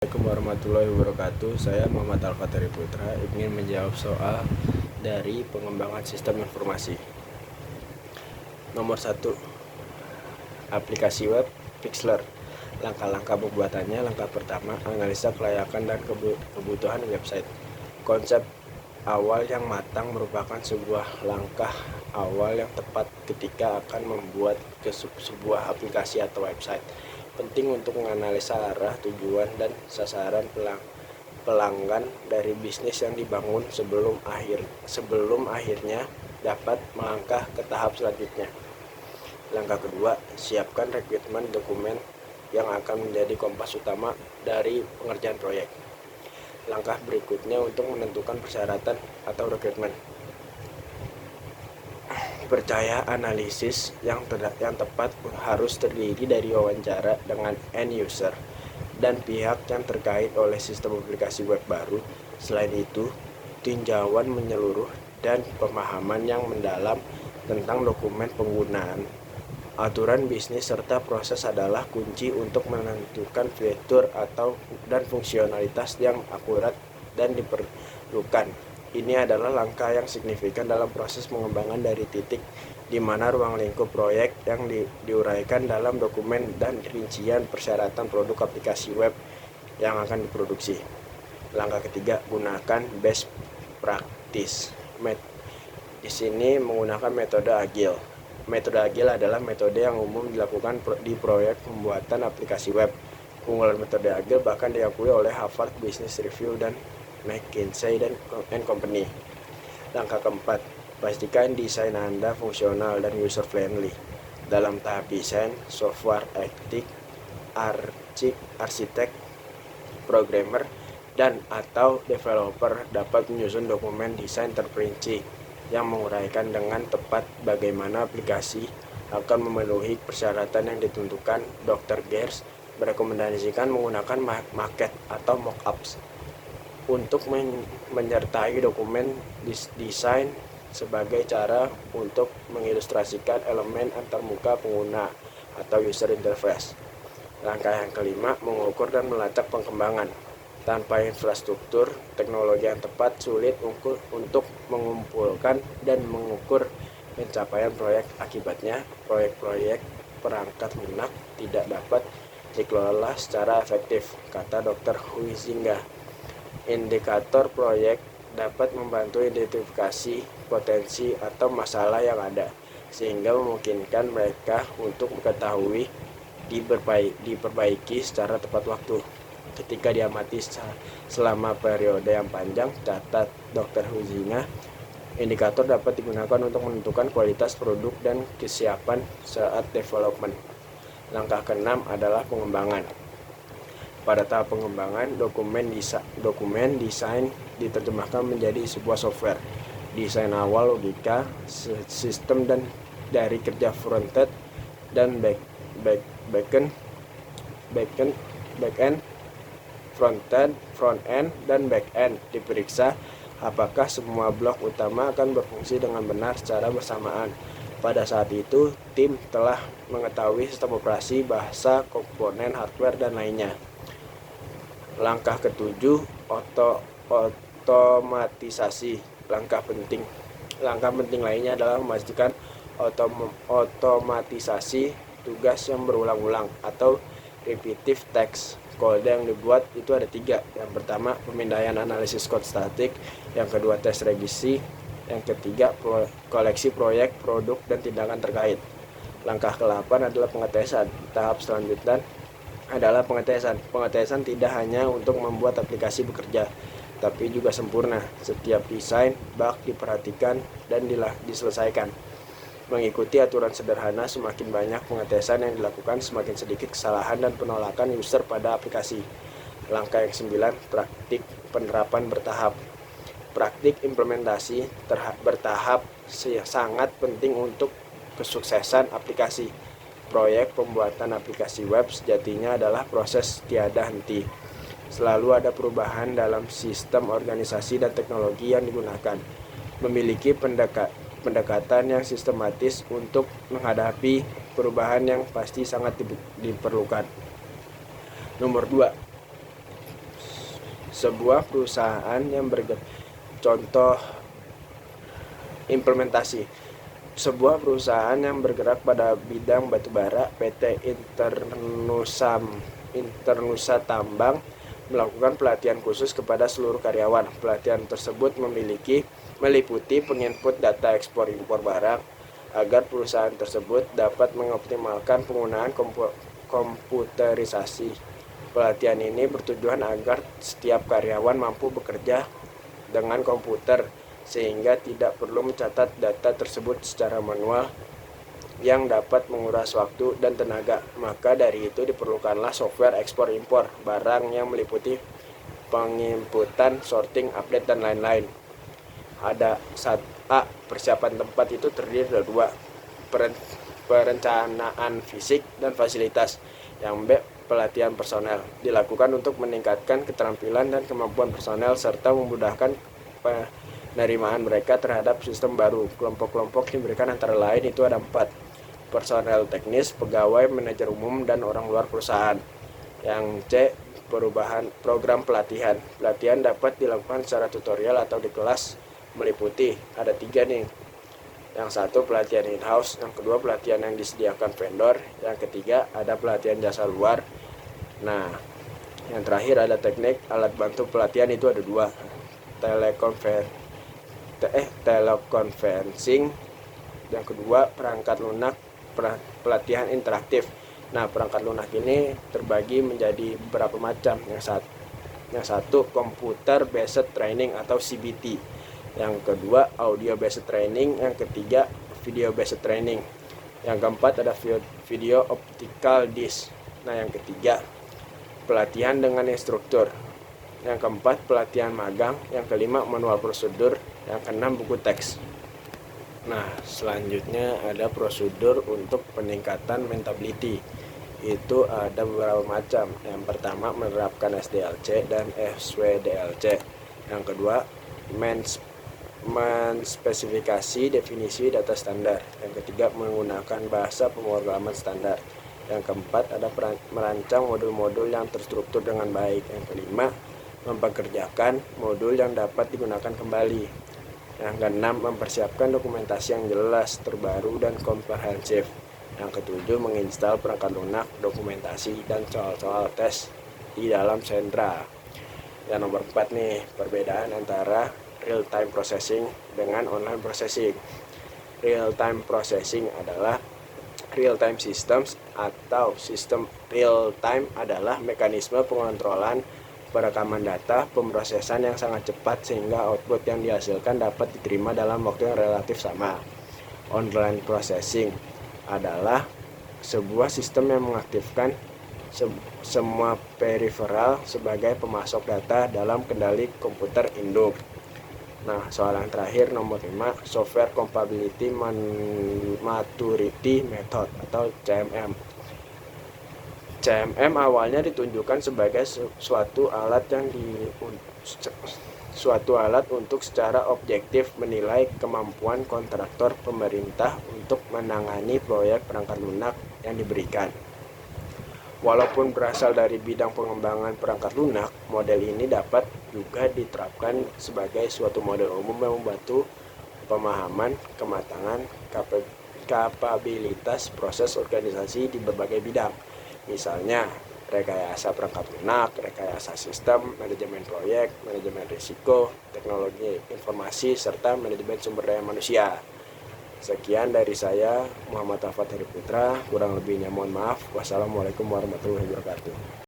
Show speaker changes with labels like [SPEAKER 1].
[SPEAKER 1] Assalamualaikum warahmatullahi wabarakatuh. Saya Muhammad Al-Fatari Putra ingin menjawab soal dari pengembangan sistem informasi. Nomor 1. Aplikasi web Pixlr. Langkah-langkah pembuatannya. Langkah pertama, analisa kelayakan dan kebutuhan website. Konsep awal yang matang merupakan sebuah langkah awal yang tepat ketika akan membuat sebuah aplikasi atau website. Penting untuk menganalisa arah, tujuan, dan sasaran pelanggan dari bisnis yang dibangun sebelum akhirnya dapat melangkah ke tahap selanjutnya. Langkah kedua, siapkan requirement dokumen yang akan menjadi kompas utama dari pengerjaan proyek. Langkah berikutnya untuk menentukan persyaratan atau requirement. Percaya analisis yang tepat harus terdiri dari wawancara dengan end user dan pihak yang terkait oleh sistem aplikasi web baru. Selain itu, tinjauan menyeluruh dan pemahaman yang mendalam tentang dokumen penggunaan, aturan bisnis, serta proses adalah kunci untuk menentukan fitur dan fungsionalitas yang akurat dan diperlukan. Ini adalah langkah yang signifikan dalam proses pengembangan dari titik di mana ruang lingkup proyek yang diuraikan dalam dokumen dan rincian persyaratan produk aplikasi web yang akan diproduksi. Langkah ketiga, gunakan best practice. Di sini menggunakan metode agile. Metode agile adalah metode yang umum dilakukan di proyek pembuatan aplikasi web. Keunggulan metode agile bahkan diakui oleh Harvard Business Review dan McKinsey & Company. Langkah keempat, pastikan desain Anda fungsional dan user friendly. Dalam tahap desain, software arsitek, programmer, dan atau developer dapat menyusun dokumen desain terperinci yang menguraikan dengan tepat bagaimana aplikasi akan memenuhi persyaratan yang ditentukan. Dr. Geers merekomendasikan menggunakan maquette atau mock-ups untuk menyertai dokumen desain sebagai cara untuk mengilustrasikan elemen antarmuka pengguna atau user interface. Langkah yang kelima, mengukur dan melacak pengembangan. Tanpa infrastruktur teknologi yang tepat, sulit untuk mengumpulkan dan mengukur pencapaian proyek. Akibatnya, proyek-proyek perangkat lunak tidak dapat dikelola secara efektif, kata Dr. Huizinga. Indikator proyek dapat membantu identifikasi potensi atau masalah yang ada, sehingga memungkinkan mereka untuk mengetahui diperbaiki secara tepat waktu. Ketika diamati selama periode yang panjang, catat Dr. Huizinga, indikator dapat digunakan untuk menentukan kualitas produk dan kesiapan saat development. Langkah keenam adalah pengembangan. Pada tahap pengembangan, dokumen desain diterjemahkan menjadi sebuah software. Desain awal, logika, sistem, dan dari kerja frontend dan backend, front-end, dan back-end diperiksa apakah semua blok utama akan berfungsi dengan benar secara bersamaan. Pada saat itu, tim telah mengetahui sistem operasi, bahasa, komponen, hardware, dan lainnya. Langkah ketujuh, otomatisasi. Langkah penting lainnya adalah memastikan otomatisasi tugas yang berulang-ulang atau repetitive task. Kode yang dibuat itu ada 3. Yang pertama, pemindaian analisis kode statik. Yang kedua, tes regresi. Yang ketiga, koleksi proyek, produk, dan tindakan terkait. Langkah ke-8 adalah pengetesan. Tahap selanjutnya adalah pengetesan. Pengetesan tidak hanya untuk membuat aplikasi bekerja, tapi juga sempurna. Setiap desain bug diperhatikan dan diselesaikan. Mengikuti aturan sederhana, semakin banyak pengetesan yang dilakukan, semakin sedikit kesalahan dan penolakan user pada aplikasi. Langkah yang 9, praktik penerapan bertahap. Praktik implementasi bertahap sangat penting untuk kesuksesan aplikasi. Proyek pembuatan aplikasi web sejatinya adalah proses tiada henti. Selalu ada perubahan dalam sistem organisasi dan teknologi yang digunakan. Memiliki pendekatan yang sistematis untuk menghadapi perubahan yang pasti sangat diperlukan. Nomor 2, Sebuah perusahaan yang contoh implementasi. Sebuah perusahaan yang bergerak pada bidang batubara, PT Internusa Tambang, melakukan pelatihan khusus kepada seluruh karyawan. Pelatihan tersebut meliputi penginput data ekspor-impor barang agar perusahaan tersebut dapat mengoptimalkan penggunaan komputerisasi. Pelatihan ini bertujuan agar setiap karyawan mampu bekerja dengan komputer sehingga tidak perlu mencatat data tersebut secara manual yang dapat menguras waktu dan tenaga. Maka dari itu diperlukanlah software ekspor-impor barang yang meliputi penginputan, sorting, update, dan lain-lain. Ada A. Persiapan tempat itu terdiri dari 2. Perencanaan fisik dan fasilitas. Yang B. Pelatihan personel dilakukan untuk meningkatkan keterampilan dan kemampuan personel serta memudahkan penerimaan mereka terhadap sistem baru. Kelompok-kelompok diberikan antara lain itu ada 4. Personel teknis, pegawai, manajer umum, dan orang luar perusahaan. Yang C. Program pelatihan. Pelatihan dapat dilakukan secara tutorial atau di kelas, meliputi ada 3 nih. Yang 1 pelatihan in-house, yang kedua pelatihan yang disediakan vendor, yang ketiga ada pelatihan jasa luar. Nah, yang terakhir ada teknik alat bantu pelatihan, itu ada 2. Teleconferencing, yang kedua perangkat lunak, pelatihan interaktif. Nah, perangkat lunak ini terbagi menjadi beberapa macam. Yang satu computer based training atau CBT, yang kedua audio based training, yang ketiga video based training, yang keempat ada video optical disc. Nah, yang ketiga pelatihan dengan instruktur, yang keempat pelatihan magang, yang kelima manual prosedur, yang keenam buku teks. Nah, selanjutnya ada prosedur untuk peningkatan mentability. Itu ada beberapa macam. Yang pertama menerapkan SDLC dan SWDLC. Yang kedua menspesifikasi definisi data standar. Yang ketiga menggunakan bahasa pemrograman standar. Yang keempat ada merancang modul-modul yang terstruktur dengan baik. Yang kelima mempekerjakan modul yang dapat digunakan kembali. Yang keenam mempersiapkan dokumentasi yang jelas, terbaru, dan komprehensif. Yang ketujuh menginstal perangkat lunak, dokumentasi, dan soal-soal tes di dalam Sendra. Yang nomor 4 nih, perbedaan antara real time processing dengan online processing. Real time processing adalah real time systems atau sistem real time adalah mekanisme pengontrolan perekaman data, pemrosesan yang sangat cepat sehingga output yang dihasilkan dapat diterima dalam waktu yang relatif sama. Online processing adalah sebuah sistem yang mengaktifkan semua peripheral sebagai pemasok data dalam kendali komputer induk. Nah, soal yang terakhir nomor 5, Software Compatibility Maturity Method atau CMM. CMM awalnya ditunjukkan sebagai suatu alat untuk secara objektif menilai kemampuan kontraktor pemerintah untuk menangani proyek perangkat lunak yang diberikan. Walaupun berasal dari bidang pengembangan perangkat lunak, model ini dapat juga diterapkan sebagai suatu model umum yang membantu pemahaman, kematangan, kapabilitas proses organisasi di berbagai bidang. Misalnya, rekayasa perangkat lunak, rekayasa sistem, manajemen proyek, manajemen risiko, teknologi informasi, serta manajemen sumber daya manusia. Sekian dari saya, Muhammad Afat Heri Putra. Kurang lebihnya mohon maaf. Wassalamualaikum warahmatullahi wabarakatuh.